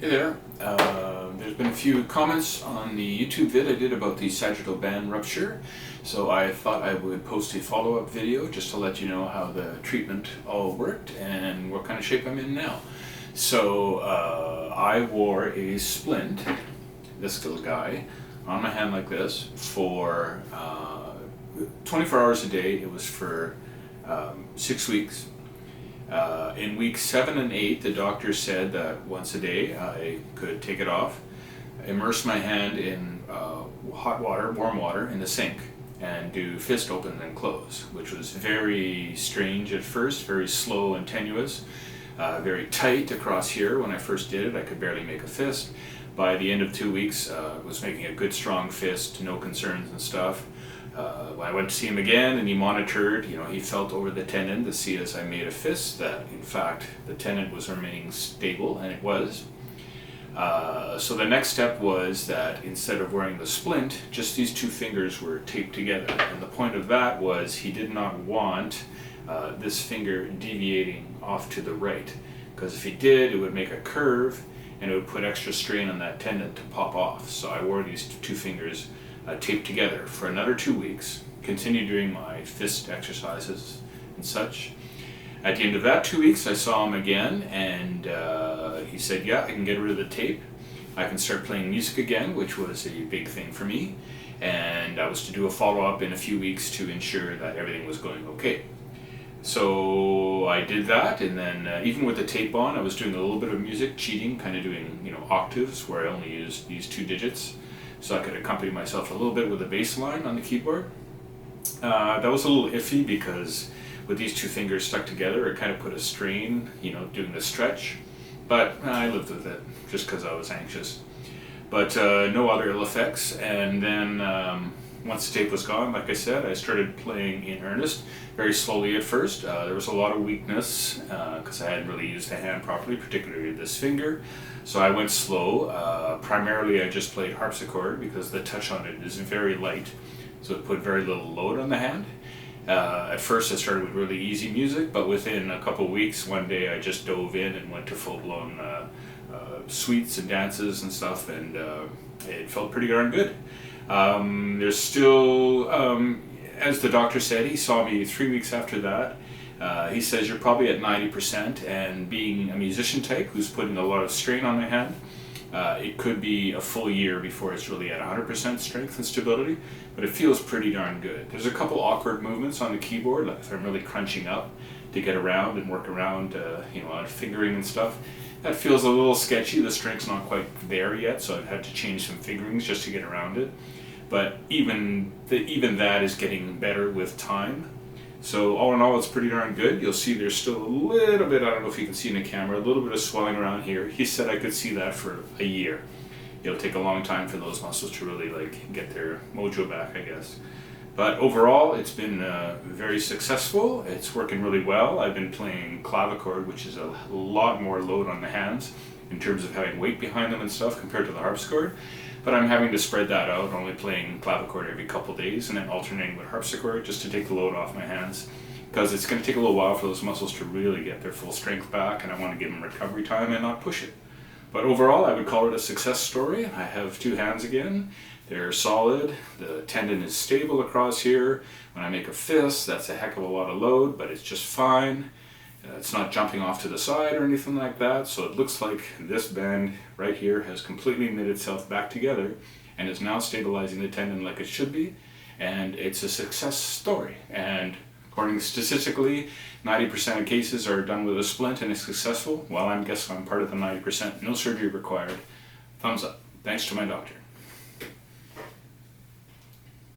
Hey there. There's been a few comments on the YouTube vid I did about the sagittal band rupture, so I thought I would post a follow-up video just to let you know how the treatment all worked and what kind of shape I'm in now. So I wore a splint, this little guy, on my hand like this for 24 hours a day. It was for 6 weeks. In weeks 7 and 8, the doctor said that once a day I could take it off, immerse my hand in hot water, warm water, in the sink, and do fist open and close, which was very strange at first, very slow and tenuous, very tight across here. When I first did it, I could barely make a fist. By the end of 2 weeks, I was making a good strong fist, no concerns and stuff. When I went to see him again and he monitored, he felt over the tendon to see as I made a fist that in fact the tendon was remaining stable, and it was. So the next step was that instead of wearing the splint, just these two fingers were taped together. And the point of that was he did not want this finger deviating off to the right, because if he did, it would make a curve and it would put extra strain on that tendon to pop off. So I wore these two fingers taped together for another 2 weeks, continued doing my fist exercises and such. At the end of that 2 weeks, I saw him again, and he said, yeah, I can get rid of the tape. I can start playing music again, which was a big thing for me. And I was to do a follow-up in a few weeks to ensure that everything was going okay. So I did that, and then even with the tape on, I was doing a little bit of music, cheating, kind of doing octaves where I only used these 2 digits. So I could accompany myself a little bit with a bass line on the keyboard. That was a little iffy because with these 2 fingers stuck together, it kind of put a strain, doing the stretch. But I lived with it just because I was anxious. But no other ill effects. And then once the tape was gone, like I said, I started playing in earnest, very slowly at first. There was a lot of weakness because I hadn't really used the hand properly, particularly this finger. So I went slow. Primarily I just played harpsichord because the touch on it is very light, so it put very little load on the hand. At first I started with really easy music, but within a couple of weeks, one day I just dove in and went to full-blown suites and dances and stuff, and it felt pretty darn good. There's still, as the doctor said, he saw me 3 weeks after that. He says you're probably at 90%, and being a musician type who's putting a lot of strain on my hand, it could be a full year before it's really at 100% strength and stability, but it feels pretty darn good. There's a couple awkward movements on the keyboard, like if I'm really crunching up to get around and work around, on fingering and stuff. That feels a little sketchy. The strength's not quite there yet, so I've had to change some fingerings just to get around it. But even that is getting better with time. So all in all, it's pretty darn good. You'll see there's still a little bit, I don't know if you can see in the camera, a little bit of swelling around here. He said I could see that for a year. It'll take a long time for those muscles to really get their mojo back, I guess. But overall, it's been very successful. It's working really well. I've been playing clavichord, which is a lot more load on the hands in terms of having weight behind them and stuff compared to the harpsichord. But I'm having to spread that out, only playing clavichord every couple days and then alternating with harpsichord just to take the load off my hands, because it's going to take a little while for those muscles to really get their full strength back, and I want to give them recovery time and not push it. But overall, I would call it a success story. I have 2 hands again. They're solid. The tendon is stable across here. When I make a fist, that's a heck of a lot of load, but it's just fine. It's not jumping off to the side or anything like that, so it looks like this band right here has completely knit itself back together and is now stabilizing the tendon like it should be, and it's a success story. And according statistically, 90% of cases are done with a splint and it's successful. Well, I guess I'm part of the 90%. No surgery required. Thumbs up. Thanks to my doctor.